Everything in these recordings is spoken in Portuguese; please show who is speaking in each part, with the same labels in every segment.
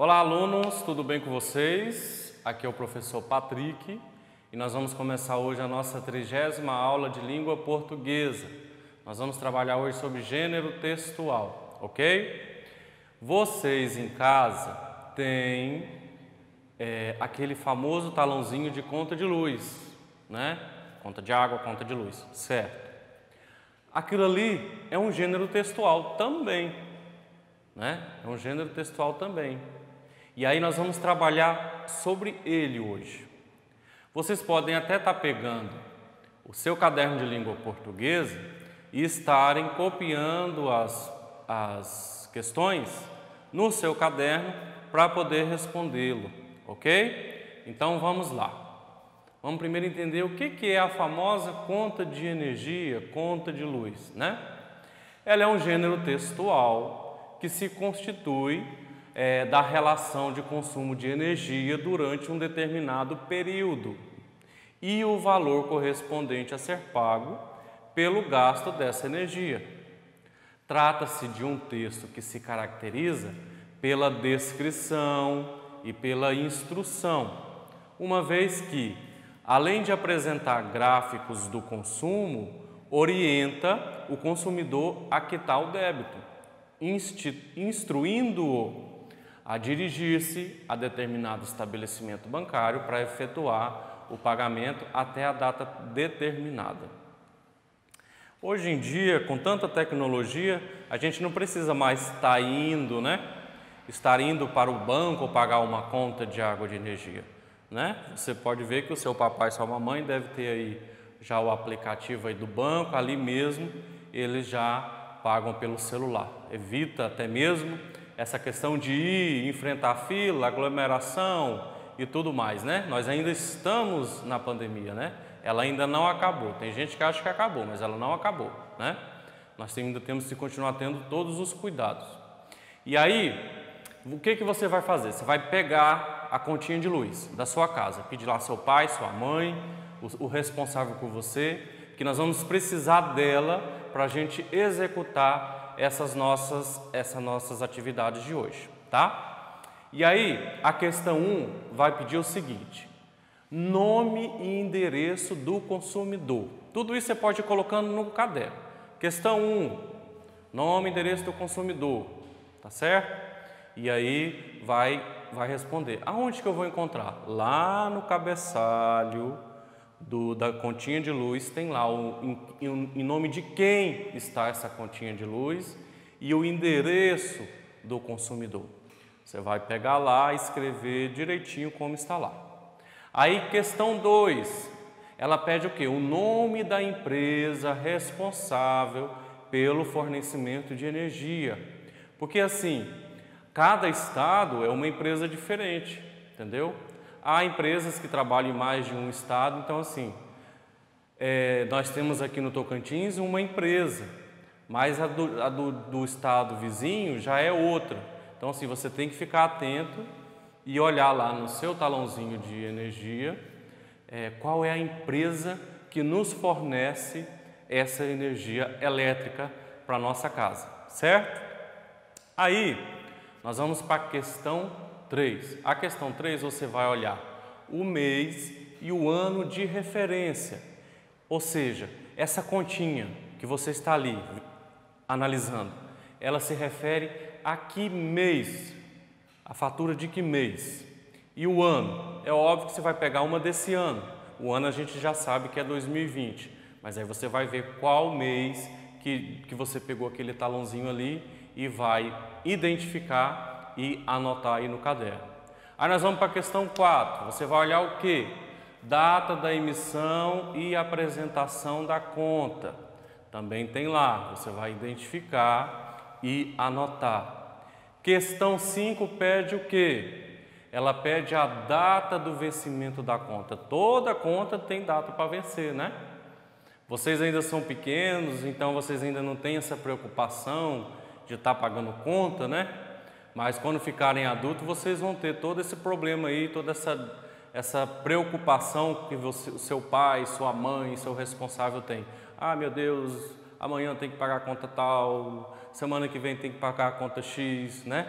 Speaker 1: Olá, alunos, tudo bem com vocês? Aqui é o professor Patrick e nós vamos começar hoje a nossa 30ª aula de língua portuguesa. Nós vamos trabalhar hoje sobre gênero textual, ok? Vocês em casa têm aquele famoso talãozinho de conta de luz, né? Conta de água, conta de luz, certo? Aquilo ali é um gênero textual também, né? É um gênero textual também. E aí nós vamos trabalhar sobre ele hoje. Vocês podem até estar pegando o seu caderno de língua portuguesa e estarem copiando as questões no seu caderno para poder respondê-lo, ok? Então vamos lá. Vamos primeiro entender o que é a famosa conta de energia, conta de luz, né? Ela é um gênero textual que se constitui da relação de consumo de energia durante um determinado período e o valor correspondente a ser pago pelo gasto dessa energia. Trata-se de um texto que se caracteriza pela descrição e pela instrução, uma vez que, além de apresentar gráficos do consumo, orienta o consumidor a quitar o débito, instruindo-o a dirigir-se a determinado estabelecimento bancário para efetuar o pagamento até a data determinada. Hoje em dia, com tanta tecnologia, a gente não precisa mais estar indo para o banco ou pagar uma conta de água de energia, né? Você pode ver que o seu papai e sua mamãe devem ter aí já o aplicativo aí do banco, ali mesmo eles já pagam pelo celular. Evita até mesmo essa questão de ir enfrentar fila, aglomeração e tudo mais, né? Nós ainda estamos na pandemia, né? Ela ainda não acabou. Tem gente que acha que acabou, mas ela não acabou, né? Nós ainda temos que continuar tendo todos os cuidados. E aí, o que você vai fazer? Você vai pegar a continha de luz da sua casa, pedir lá seu pai, sua mãe, o responsável por você, que nós vamos precisar dela para a gente executar essas nossas atividades de hoje, tá? E aí, a questão 1 vai pedir o seguinte: nome e endereço do consumidor. Tudo isso você pode ir colocando no caderno. Questão 1, nome e endereço do consumidor, tá certo? E aí vai responder. Aonde que eu vou encontrar? Lá no cabeçalho da continha de luz tem lá em nome de quem está essa continha de luz e o endereço do consumidor. Você vai pegar lá e escrever direitinho como está lá. Aí questão 2, ela pede o quê? O nome da empresa responsável pelo fornecimento de energia. Porque assim, cada estado é uma empresa diferente, entendeu? Há empresas que trabalham em mais de um estado, então assim, nós temos aqui no Tocantins uma empresa, mas a do estado vizinho já é outra. Então assim, você tem que ficar atento e olhar lá no seu talãozinho de energia qual é a empresa que nos fornece essa energia elétrica para a nossa casa, certo? Aí, nós vamos para a questão 3. A questão 3 você vai olhar o mês e o ano de referência, ou seja, essa continha que você está ali analisando, ela se refere a que mês, a fatura de que mês. E o ano, é óbvio que você vai pegar uma desse ano, o ano a gente já sabe que é 2020, mas aí você vai ver qual mês que você pegou aquele talãozinho ali e vai identificar e anotar aí no caderno. Aí nós vamos para a questão 4. Você vai olhar o quê? Data da emissão e apresentação da conta. Também tem lá, você vai identificar e anotar. Questão 5 pede o quê? Ela pede a data do vencimento da conta. Toda conta tem data para vencer, né? Vocês ainda são pequenos, então vocês ainda não têm essa preocupação de estar pagando conta, né? Mas quando ficarem adultos, vocês vão ter todo esse problema aí, toda essa preocupação que o seu pai, sua mãe, seu responsável tem. Ah, meu Deus, amanhã tem que pagar a conta tal, semana que vem tem que pagar a conta X, né?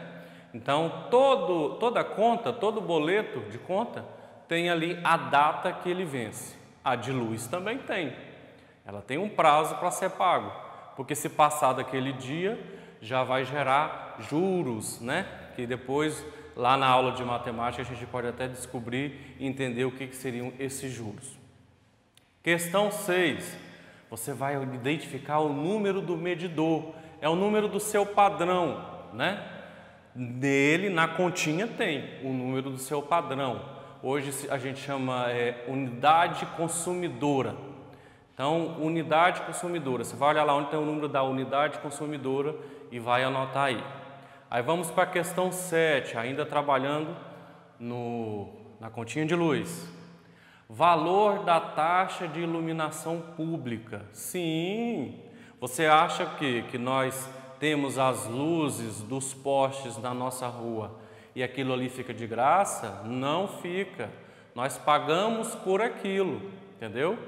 Speaker 1: Então, toda conta, todo boleto de conta tem ali a data que ele vence. A de luz também tem. Ela tem um prazo para ser pago, porque se passar daquele dia, já vai gerar juros, né? Que depois, lá na aula de matemática, a gente pode até descobrir e entender o que seriam esses juros. Questão 6. Você vai identificar o número do medidor. É o número do seu padrão, né? Nele, na continha, tem o número do seu padrão. Hoje a gente chama unidade consumidora. Então, unidade consumidora. Você vai olhar lá onde tem o número da unidade consumidora e vai anotar aí. Aí vamos para a questão 7, ainda trabalhando na continha de luz. Valor da taxa de iluminação pública. Sim, você acha que nós temos as luzes dos postes na nossa rua e aquilo ali fica de graça? Não fica. Nós pagamos por aquilo, entendeu?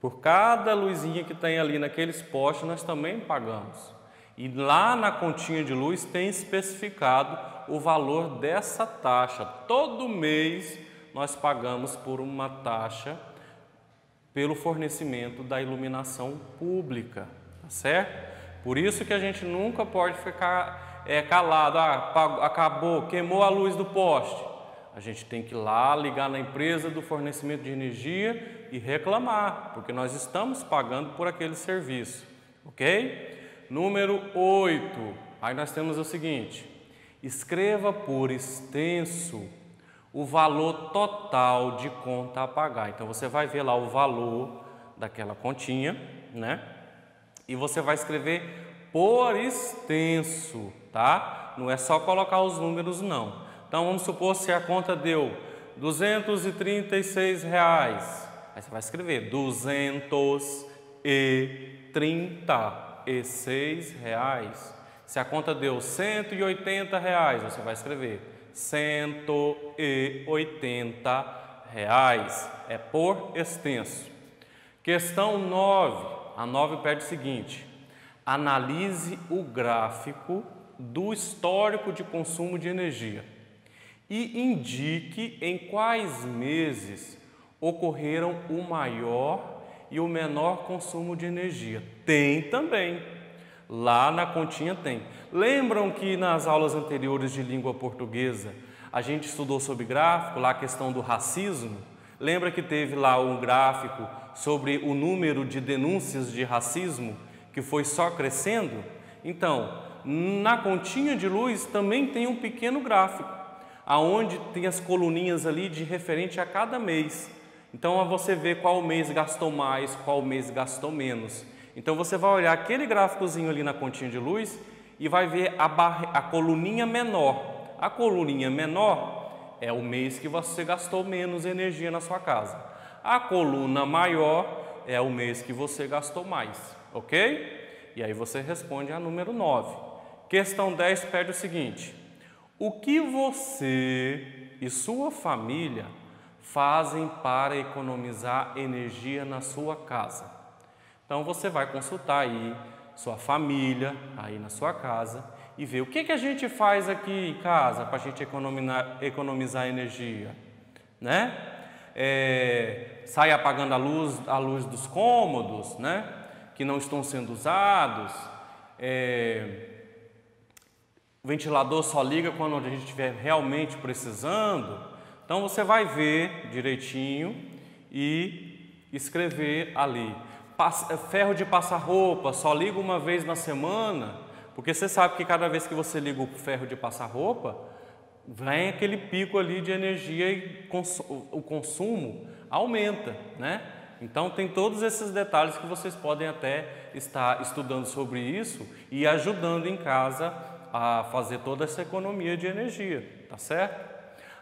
Speaker 1: Por cada luzinha que tem ali naqueles postes, nós também pagamos. E lá na continha de luz tem especificado o valor dessa taxa. Todo mês nós pagamos por uma taxa pelo fornecimento da iluminação pública, tá certo? Por isso que a gente nunca pode ficar calado. Acabou, queimou a luz do poste. A gente tem que ir lá, ligar na empresa do fornecimento de energia e reclamar, porque nós estamos pagando por aquele serviço, ok? Número 8, aí nós temos o seguinte: escreva por extenso o valor total de conta a pagar. Então você vai ver lá o valor daquela continha, né? E você vai escrever por extenso, tá? Não é só colocar os números, não. Então vamos supor se a conta deu R$236. Aí você vai escrever R$236. Se a conta deu R$180, você vai escrever R$180. É por extenso. Questão 9. A 9 pede o seguinte: analise o gráfico do histórico de consumo de energia e indique em quais meses ocorreram o maior e o menor consumo de energia. Tem também. Lá na continha tem. Lembram que nas aulas anteriores de língua portuguesa a gente estudou sobre gráfico, lá a questão do racismo? Lembra que teve lá um gráfico sobre o número de denúncias de racismo que foi só crescendo? Então, na continha de luz também tem um pequeno gráfico, aonde tem as coluninhas ali de referente a cada mês. Então, você vê qual mês gastou mais, qual mês gastou menos. Então, você vai olhar aquele gráficozinho ali na continha de luz e vai ver a coluninha menor. A coluninha menor é o mês que você gastou menos energia na sua casa. A coluna maior é o mês que você gastou mais, ok? E aí você responde a número 9. Questão 10 pede o seguinte: o que você e sua família fazem para economizar energia na sua casa? Então você vai consultar aí sua família, aí na sua casa, e ver o que a gente faz aqui em casa para a gente economizar energia, né? Sai apagando a luz dos cômodos, né? Que não estão sendo usados. O ventilador só liga quando a gente estiver realmente precisando. Então você vai ver direitinho e escrever ali. Ferro de passar roupa só liga uma vez na semana, porque você sabe que cada vez que você liga o ferro de passar roupa, vem aquele pico ali de energia e o consumo aumenta, né? Então tem todos esses detalhes que vocês podem até estar estudando sobre isso e ajudando em casa a fazer toda essa economia de energia, tá certo?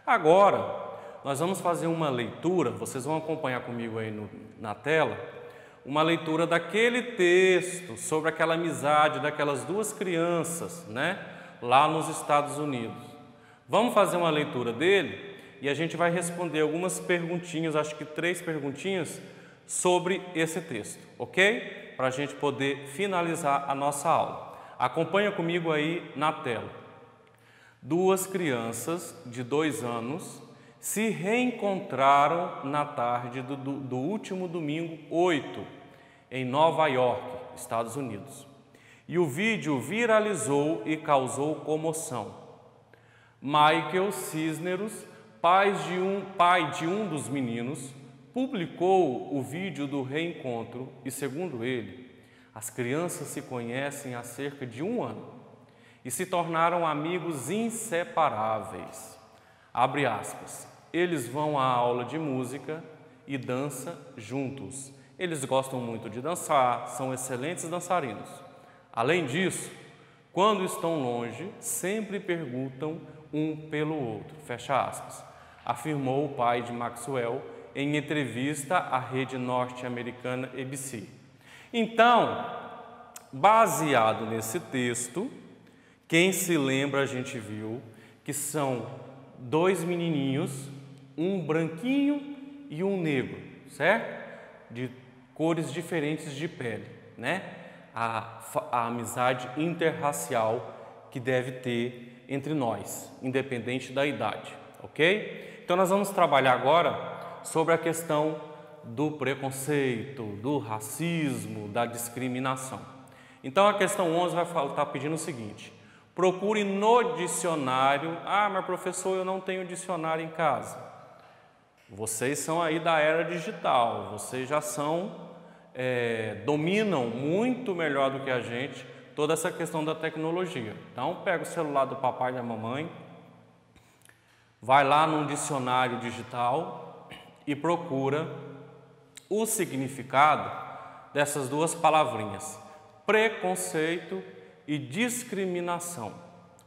Speaker 1: Agora, nós vamos fazer uma leitura, vocês vão acompanhar comigo aí na tela, uma leitura daquele texto sobre aquela amizade daquelas duas crianças, né, lá nos Estados Unidos. Vamos fazer uma leitura dele e a gente vai responder algumas perguntinhas, acho que 3 perguntinhas sobre esse texto, ok? Para a gente poder finalizar a nossa aula. Acompanha comigo aí na tela. duas crianças de 2 anos se reencontraram na tarde do último domingo 8, em Nova York, Estados Unidos. E o vídeo viralizou e causou comoção. Michael Cisneros, pai de um dos meninos, publicou o vídeo do reencontro e, segundo ele, as crianças se conhecem há cerca de 1 ano e se tornaram amigos inseparáveis. Abre aspas. Eles vão à aula de música e dança juntos. Eles gostam muito de dançar, são excelentes dançarinos. Além disso, quando estão longe, sempre perguntam um pelo outro. Fecha aspas. Afirmou o pai de Maxwell em entrevista à rede norte-americana ABC. Então, baseado nesse texto, quem se lembra, a gente viu que são 2 menininhos, um branquinho e um negro, certo? De cores diferentes de pele, né? A amizade interracial que deve ter entre nós, independente da idade, ok? Então, nós vamos trabalhar agora sobre a questão do preconceito, do racismo, da discriminação. Então, a questão 11 vai estar pedindo o seguinte: procure no dicionário. Ah, mas professor, eu não tenho dicionário em casa. Vocês são aí da era digital, vocês já dominam muito melhor do que a gente toda essa questão da tecnologia. Então, pega o celular do papai e da mamãe, vai lá num dicionário digital e procura o significado dessas 2 palavrinhas, preconceito e discriminação,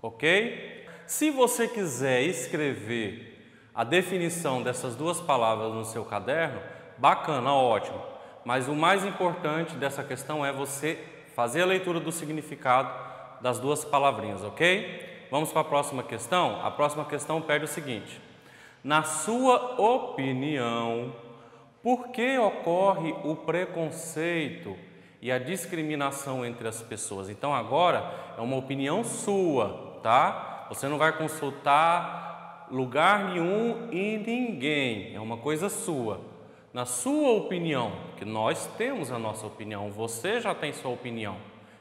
Speaker 1: ok? Se você quiser escrever a definição dessas 2 palavras no seu caderno, bacana, ótimo. Mas o mais importante dessa questão é você fazer a leitura do significado das 2 palavrinhas, ok? Vamos para a próxima questão? A próxima questão pede o seguinte: na sua opinião, por que ocorre o preconceito e a discriminação entre as pessoas? Então agora é uma opinião sua, tá? Você não vai consultar lugar nenhum e ninguém, é uma coisa sua. Na sua opinião, que nós temos a nossa opinião, você já tem sua opinião,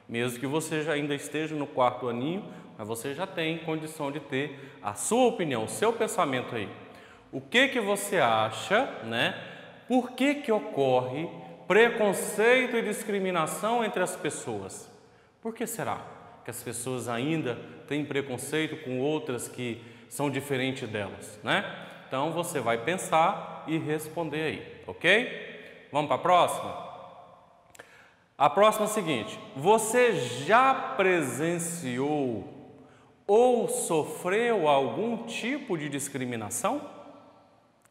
Speaker 1: mesmo que você já ainda esteja no 4º aninho, mas você já tem condição de ter a sua opinião, o seu pensamento aí. O que você acha, né? Por que ocorre preconceito e discriminação entre as pessoas? Por que será que as pessoas ainda têm preconceito com outras que são diferentes delas, né? Então, você vai pensar e responder aí, ok? Vamos para a próxima? A próxima é a seguinte: você já presenciou ou sofreu algum tipo de discriminação?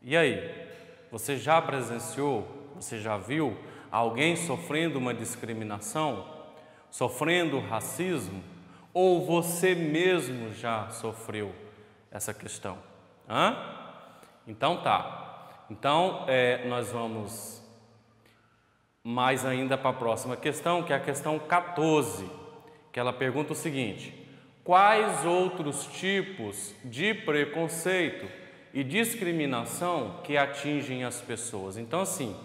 Speaker 1: E aí? Você já presenciou, você já viu alguém sofrendo uma discriminação, sofrendo racismo? Ou você mesmo já sofreu essa questão? Então tá. Então nós vamos mais ainda para a próxima questão, que é a questão 14, que ela pergunta o seguinte: quais outros tipos de preconceito e discriminação que atingem as pessoas? Então, assim,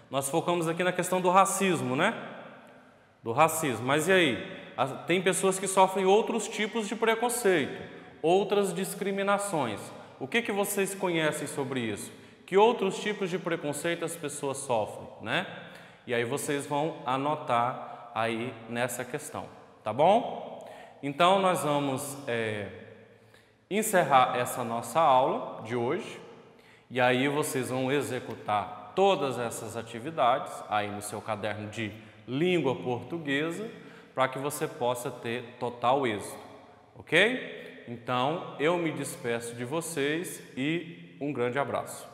Speaker 1: nós focamos aqui na questão do racismo, né? Do racismo. Mas e aí? Tem pessoas que sofrem outros tipos de preconceito, outras discriminações. O que vocês conhecem sobre isso? Que outros tipos de preconceito as pessoas sofrem, né? E aí vocês vão anotar aí nessa questão, tá bom? Então, nós vamos encerrar essa nossa aula de hoje, e aí vocês vão executar todas essas atividades aí no seu caderno de língua portuguesa, para que você possa ter total êxito, ok? Então, eu me despeço de vocês e um grande abraço.